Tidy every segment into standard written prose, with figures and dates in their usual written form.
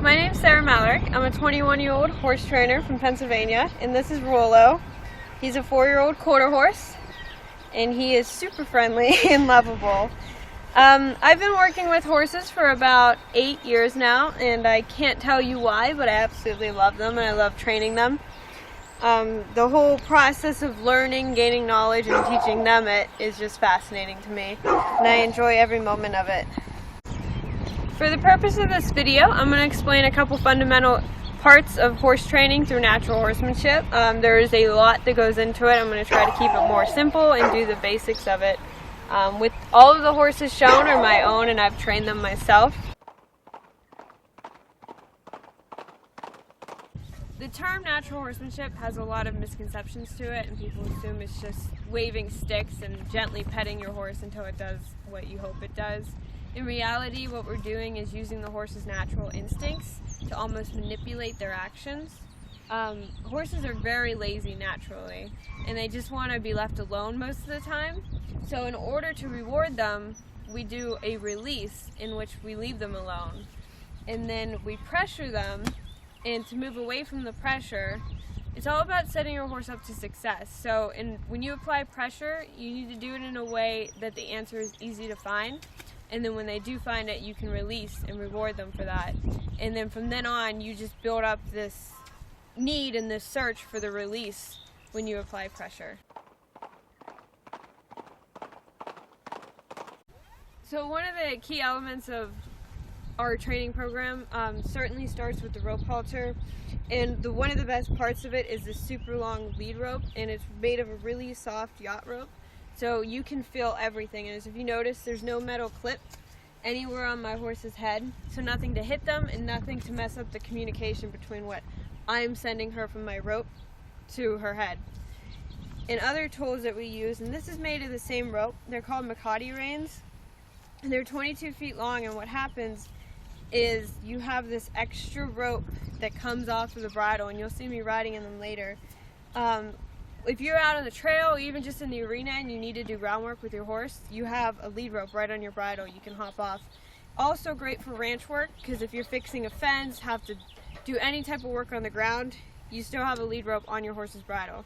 My name's Sarah Mallory. I'm a 21-year-old horse trainer from Pennsylvania, and this is Rollo. He's a 4-year-old quarter horse, and he is super friendly and lovable. I've been working with horses for about 8 years now, and I can't tell you why, but I absolutely love them, and I love training them. The whole process of learning, gaining knowledge, and teaching them it is just fascinating to me, and I enjoy every moment of it. For the purpose of this video, I'm going to explain a couple fundamental parts of horse training through natural horsemanship. There is a lot that goes into it. I'm going to try to keep it more simple and do the basics of it. With all of the horses shown are my own, and I've trained them myself. The term natural horsemanship has a lot of misconceptions to it, and people assume it's just waving sticks and gently petting your horse until it does what you hope it does. In reality, what we're doing is using the horse's natural instincts to almost manipulate their actions. Horses are very lazy naturally, and they just want to be left alone most of the time. So in order to reward them, we do a release in which we leave them alone. And then we pressure them, and to move away from the pressure, it's all about setting your horse up to success. So when you apply pressure, you need to do it in a way that the answer is easy to find. And then when they do find it, you can release and reward them for that. And then from then on, you just build up this need and this search for the release when you apply pressure. So one of the key elements of our training program certainly starts with the rope halter. And one of the best parts of it is the super long lead rope, and it's made of a really soft yacht rope. So you can feel everything, and as if you notice, there's no metal clip anywhere on my horse's head, so nothing to hit them and nothing to mess up the communication between what I'm sending her from my rope to her head. And other tools that we use, and this is made of the same rope, they're called Makati reins, and they're 22 feet long, and what happens is you have this extra rope that comes off of the bridle, and you'll see me riding in them later. If you're out on the trail, or even just in the arena, and you need to do groundwork with your horse, you have a lead rope right on your bridle you can hop off. Also great for ranch work, because if you're fixing a fence, have to do any type of work on the ground, you still have a lead rope on your horse's bridle.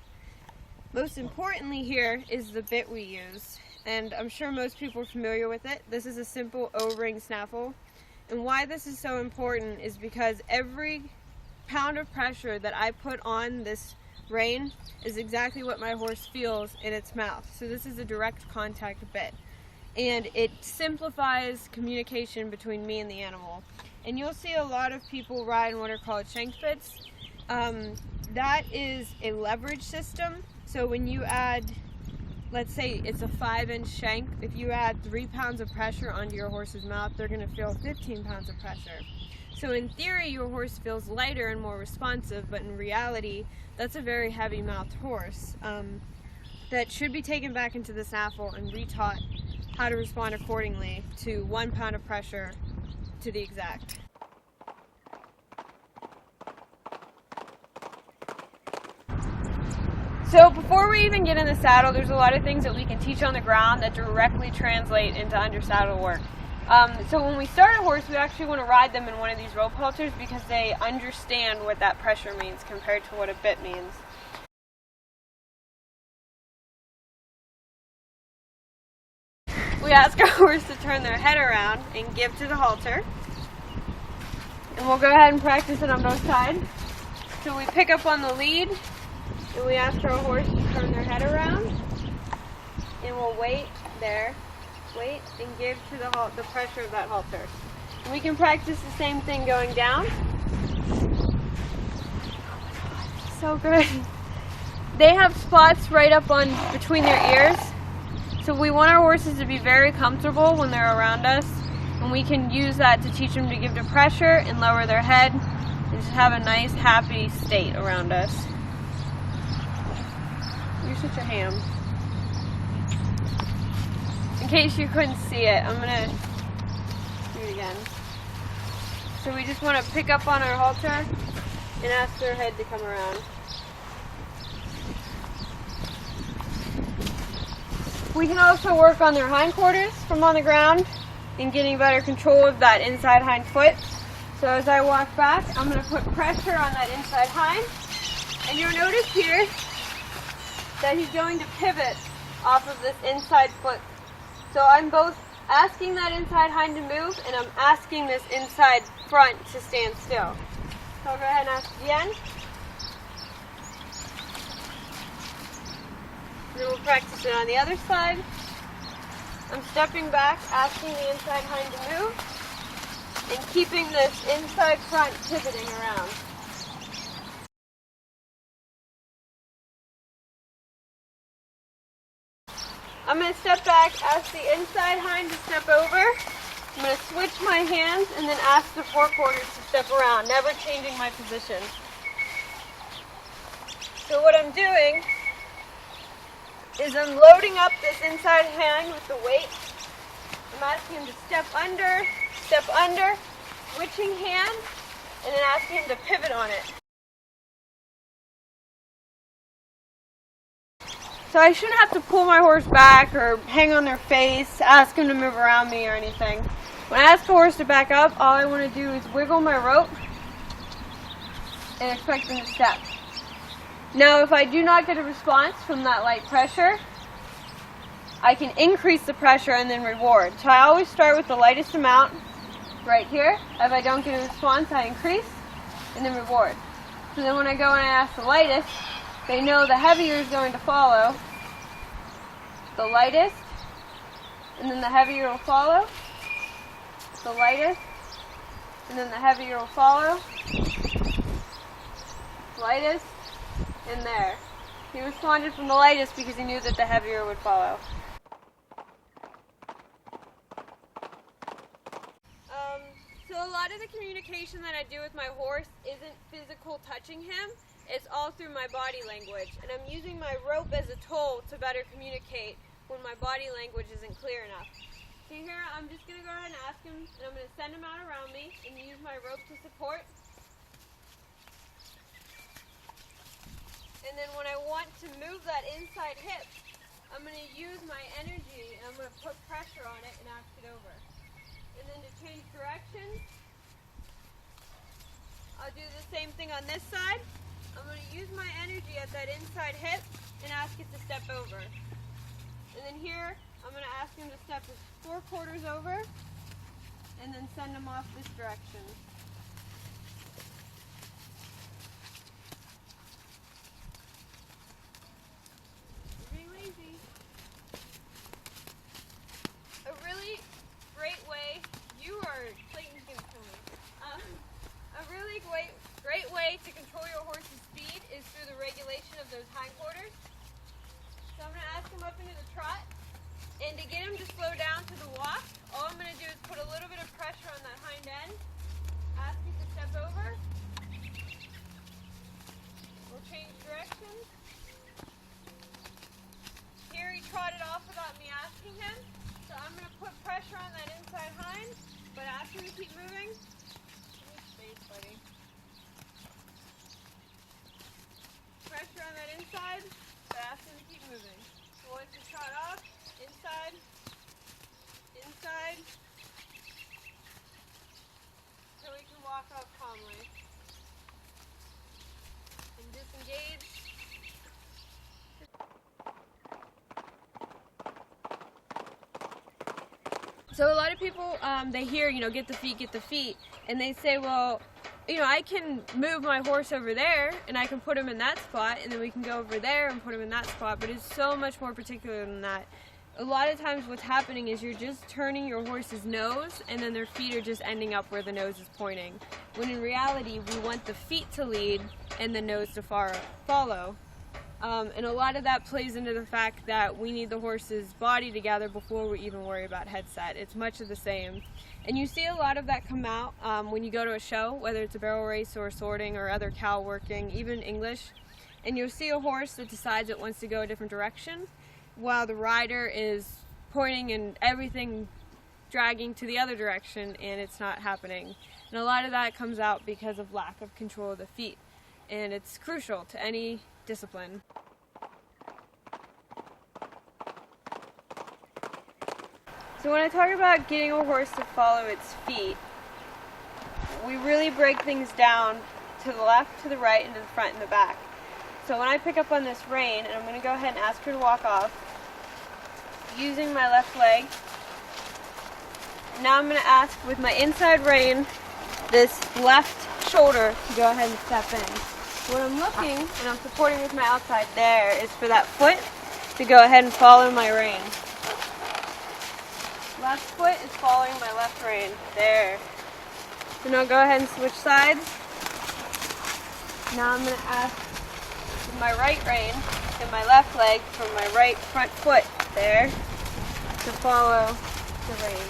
Most importantly here is the bit we use, and I'm sure most people are familiar with it. This is a simple O-ring snaffle, and why this is so important is because every pound of pressure that I put on this rein is exactly what my horse feels in its mouth. So this is a direct contact bit, and it simplifies communication between me and the animal. And you'll see a lot of people ride in what are called shank bits. That is a leverage system. So when you add, let's say it's a 5-inch shank, if you add 3 pounds of pressure onto your horse's mouth, they're going to feel 15 pounds of pressure. So in theory, your horse feels lighter and more responsive, but in reality, that's a very heavy-mouthed horse that should be taken back into the snaffle and retaught how to respond accordingly to 1 pound of pressure to the exact. So before we even get in the saddle, there's a lot of things that we can teach on the ground that directly translate into under-saddle work. So when we start a horse, we actually want to ride them in one of these rope halters because they understand what that pressure means compared to what a bit means. We ask our horse to turn their head around and give to the halter. And we'll go ahead and practice it on both sides. So we pick up on the lead, and we ask our horse to turn their head around, and we'll wait there. Wait and give to the pressure of that halter. And we can practice the same thing going down. So good. They have spots right up on between their ears, so we want our horses to be very comfortable when they're around us, and we can use that to teach them to give to pressure and lower their head and just have a nice happy state around us. You're such a ham. In case you couldn't see it, I'm going to do it again. So we just want to pick up on our halter and ask their head to come around. We can also work on their hindquarters from on the ground and getting better control of that inside hind foot. So as I walk back, I'm going to put pressure on that inside hind. And you'll notice here that he's going to pivot off of this inside foot. So I'm both asking that inside hind to move, and I'm asking this inside front to stand still. So I'll go ahead and ask again. And then we'll practice it on the other side. I'm stepping back, asking the inside hind to move, and keeping this inside front pivoting around. I'm going to step back, ask the inside hind to step over. I'm going to switch my hands and then ask the forequarters to step around, never changing my position. So what I'm doing is I'm loading up this inside hind with the weight. I'm asking him to step under, switching hands, and then asking him to pivot on it. So I shouldn't have to pull my horse back or hang on their face, ask him to move around me or anything. When I ask the horse to back up, all I want to do is wiggle my rope and expect them to step. Now, if I do not get a response from that light pressure, I can increase the pressure and then reward. So I always start with the lightest amount right here. If I don't get a response, I increase and then reward. So then when I go and I ask the lightest, they know the heavier is going to follow the lightest, and then the heavier will follow the lightest, and then the heavier will follow lightest, and there. He responded from the lightest because he knew that the heavier would follow. So a lot of the communication that I do with my horse isn't physical touching him. It's all through my body language, and I'm using my rope as a tool to better communicate when my body language isn't clear enough. See here, I'm just going to go ahead and ask him, and I'm going to send him out around me and use my rope to support. And then when I want to move that inside hip, I'm going to use my energy and I'm going to put pressure on it and ask it over. And then to change direction, I'll do the same thing on this side. I'm going to use my energy at that inside hip and ask it to step over. And then here, I'm going to ask him to step his forequarters over and then send him off this direction. You're being lazy. A really great way, Clayton's going to kill me. A really great way to control your horse's speed is through the regulation of those hindquarters. So I'm going to ask him up into the trot, and to get him to slow down to the walk, all I'm going to do is put a little bit of pressure on that hind end, ask him to step over, we'll change directions. Here he trotted off without me asking him, so I'm going to put pressure on that inside hind, but ask him to keep moving. Buddy. Pressure on that inside, but ask him to keep moving. So once you trot off, inside, so we can walk off calmly. And disengage. So a lot of people, they hear, get the feet, and they say, well, I can move my horse over there, and I can put him in that spot, and then we can go over there and put him in that spot, but it's so much more particular than that. A lot of times what's happening is you're just turning your horse's nose, and then their feet are just ending up where the nose is pointing. When in reality, we want the feet to lead and the nose to follow. And a lot of that plays into the fact that we need the horse's body together before we even worry about headset. It's much of the same. And you see a lot of that come out when you go to a show, whether it's a barrel race or sorting or other cow working, even English. And you'll see a horse that decides it wants to go a different direction, while the rider is pointing and everything dragging to the other direction, and it's not happening. And a lot of that comes out because of lack of control of the feet. And it's crucial to any discipline. So when I talk about getting a horse to follow its feet, we really break things down to the left, to the right, and to the front and the back. So when I pick up on this rein, and I'm going to go ahead and ask her to walk off, using my left leg. Now I'm going to ask with my inside rein, this left shoulder to go ahead and step in. What I'm looking, and I'm supporting with my outside there, is for that foot to go ahead and follow my rein. Left foot is following my left rein. There. So now go ahead and switch sides. Now I'm going to ask with my right rein and my left leg from my right front foot there to follow the rein.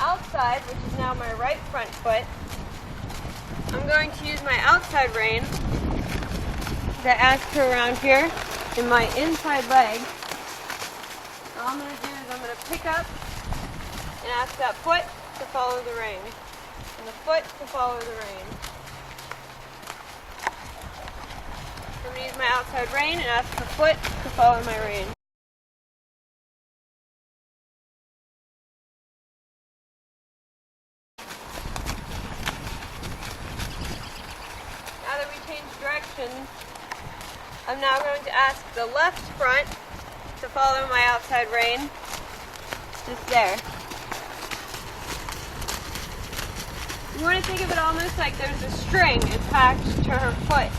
Outside, which is now my right front foot, I'm going to use my outside rein to ask her around here in my inside leg. All I'm going to do is I'm going to pick up and ask that foot to follow the rein, and the foot to follow the rein. I'm going to use my outside rein and ask the foot to follow my rein. I'm now going to ask the left front to follow my outside rein, just there. You want to think of it almost like there's a string attached to her foot.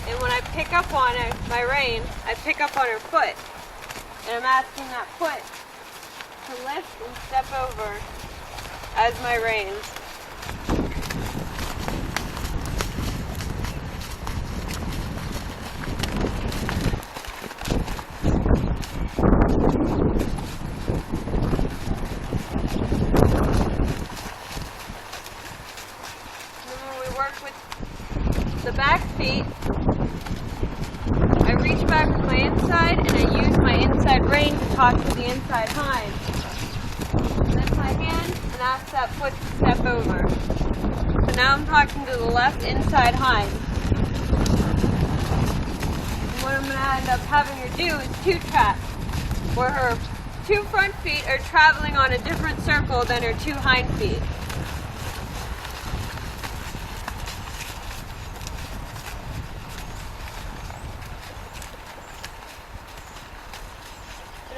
And when I pick up on her, my rein, I pick up on her foot. And I'm asking that foot to lift and step over as my reins. The back feet, I reach back with my inside and I use my inside rein to talk to the inside hind. Lift my hand and ask that foot to step over. So now I'm talking to the left inside hind. And what I'm going to end up having her do is two traps, where her two front feet are traveling on a different circle than her two hind feet.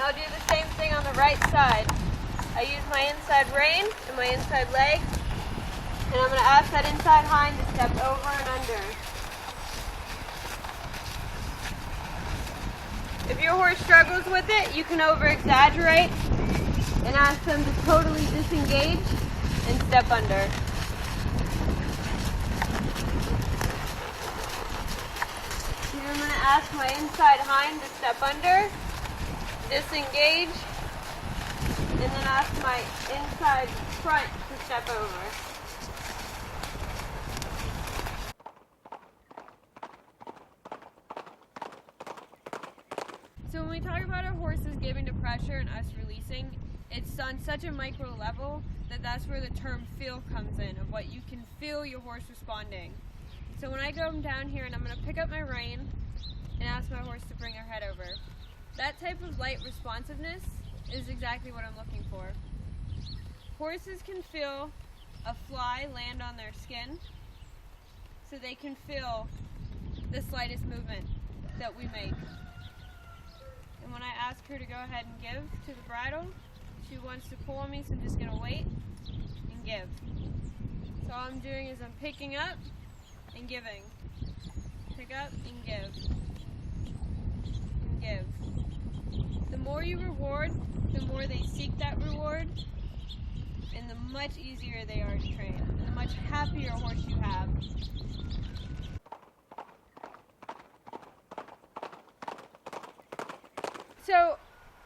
I'll do the same thing on the right side. I use my inside rein and my inside leg, and I'm going to ask that inside hind to step over and under. If your horse struggles with it, you can over-exaggerate and ask them to totally disengage and step under. Here I'm going to ask my inside hind to step under, disengage, and then ask my inside front to step over. So when we talk about our horses giving to pressure and us releasing, it's on such a micro level that that's where the term feel comes in, of what you can feel your horse responding. So when I go down here and I'm going to pick up my rein and ask my horse to bring her head over, that type of light responsiveness is exactly what I'm looking for. Horses can feel a fly land on their skin, so they can feel the slightest movement that we make. And when I ask her to go ahead and give to the bridle, she wants to pull on me, so I'm just going to wait and give. So all I'm doing is I'm picking up and giving. Pick up and give. And give. The more you reward, the more they seek that reward, and the much easier they are to train, and the much happier horse you have. So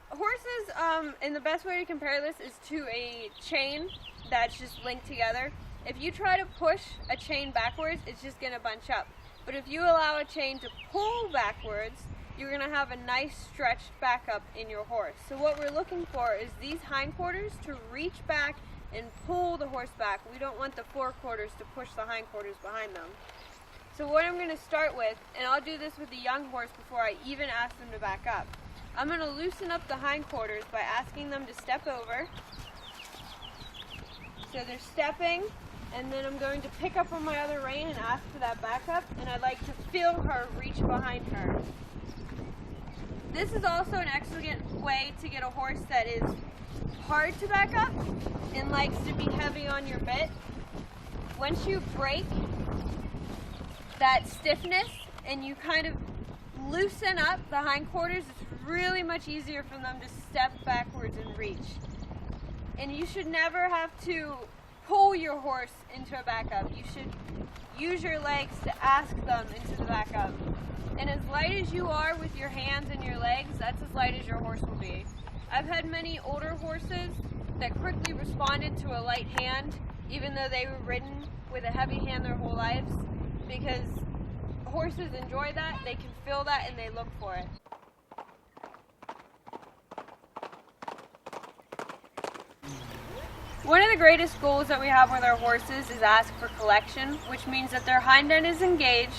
horses, and the best way to compare this is to a chain that's just linked together. If you try to push a chain backwards, it's just going to bunch up. But if you allow a chain to pull backwards, you're going to have a nice stretched back up in your horse. So what we're looking for is these hindquarters to reach back and pull the horse back. We don't want the forequarters to push the hindquarters behind them. So what I'm going to start with, and I'll do this with the young horse before I even ask them to back up, I'm going to loosen up the hindquarters by asking them to step over. So they're stepping, and then I'm going to pick up on my other rein and ask for that backup, and I'd like to feel her reach behind her. This is also an excellent way to get a horse that is hard to back up and likes to be heavy on your bit. Once you break that stiffness and you kind of loosen up the hindquarters, it's really much easier for them to step backwards and reach. And you should never have to pull your horse into a backup. You should use your legs to ask them into the backup. And as light as you are with your hands and your legs, that's as light as your horse will be. I've had many older horses that quickly responded to a light hand, even though they were ridden with a heavy hand their whole lives, because horses enjoy that, they can feel that, and they look for it. One of the greatest goals that we have with our horses is ask for collection, which means that their hind end is engaged,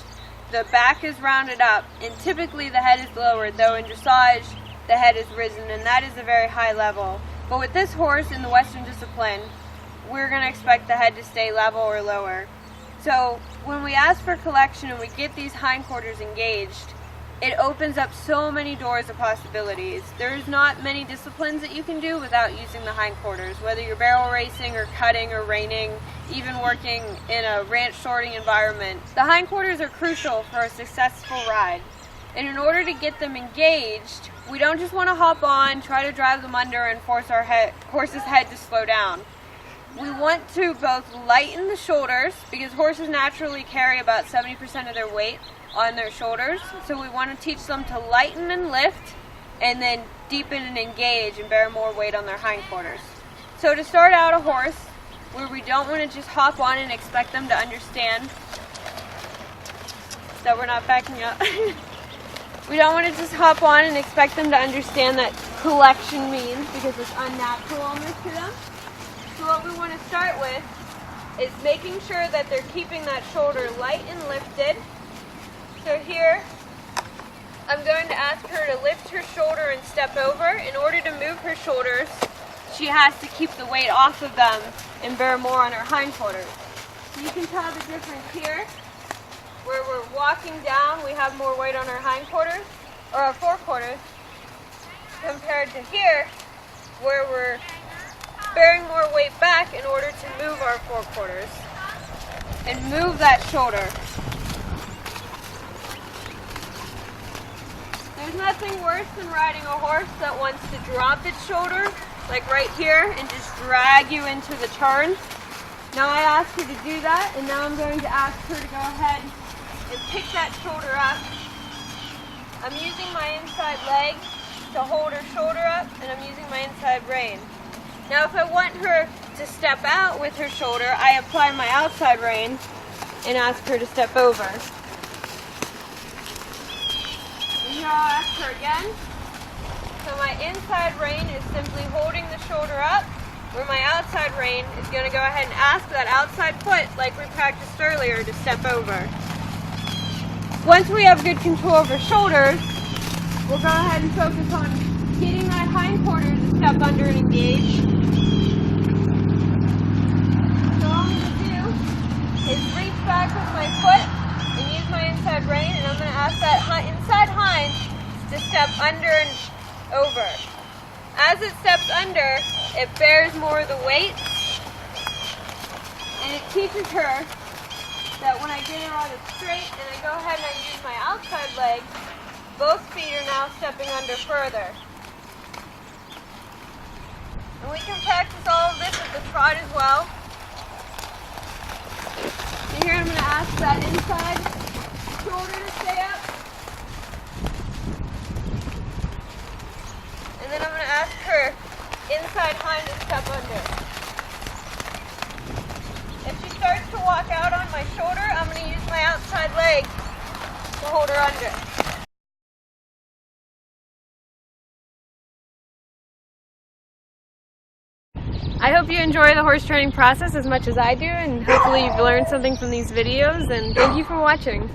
the back is rounded up, and typically the head is lowered, though in dressage the head is risen, and that is a very high level. But with this horse in the Western discipline, we're going to expect the head to stay level or lower. So when we ask for collection and we get these hindquarters engaged, it opens up so many doors of possibilities. There's not many disciplines that you can do without using the hindquarters, whether you're barrel racing or cutting or reining, even working in a ranch sorting environment. The hindquarters are crucial for a successful ride. And in order to get them engaged, we don't just want to hop on, try to drive them under, and force our horse's head to slow down. We want to both lighten the shoulders, because horses naturally carry about 70% of their weight on their shoulders, so we want to teach them to lighten and lift, and then deepen and engage and bear more weight on their hindquarters. So to start out a horse, where we don't want to just hop on and expect them to understand that we're not backing up. We don't want to just hop on and expect them to understand that collection means, because it's unnatural almost to them. So what we want to start with is making sure that they're keeping that shoulder light and lifted. So here, I'm going to ask her to lift her shoulder and step over. In order to move her shoulders, she has to keep the weight off of them and bear more on her hindquarters. You can tell the difference here. Where we're walking down, we have more weight on our hindquarters, or our forequarters, compared to here, where we're bearing more weight back in order to move our forequarters and move that shoulder. There's nothing worse than riding a horse that wants to drop its shoulder, like right here, and just drag you into the turn. Now I asked her to do that, and now I'm going to ask her to go ahead and pick that shoulder up. I'm using my inside leg to hold her shoulder up, and I'm using my inside rein. Now if I want her to step out with her shoulder, I apply my outside rein and ask her to step over. And here I'll ask her again. So my inside rein is simply holding the shoulder up, where my outside rein is going to go ahead and ask that outside foot, like we practiced earlier, to step over. Once we have good control of our shoulders, we'll go ahead and focus on getting that hindquarters to step under and engage. So all I'm going to do is reach back with my foot and use my inside rein, and I'm going to ask that inside hind to step under and over. As it steps under, it bears more of the weight, and it teaches her that when I get her on it straight and I go ahead and I use my outside leg, both feet are now stepping under further. And we can practice all of this at the trot as well. And here I'm going to ask that inside shoulder to stay up. And then I'm going to ask her inside hind to step under. If she starts to walk out on my shoulder, I'm going to use my outside leg to hold her under. I hope you enjoy the horse training process as much as I do, and hopefully you've learned something from these videos, and thank you for watching.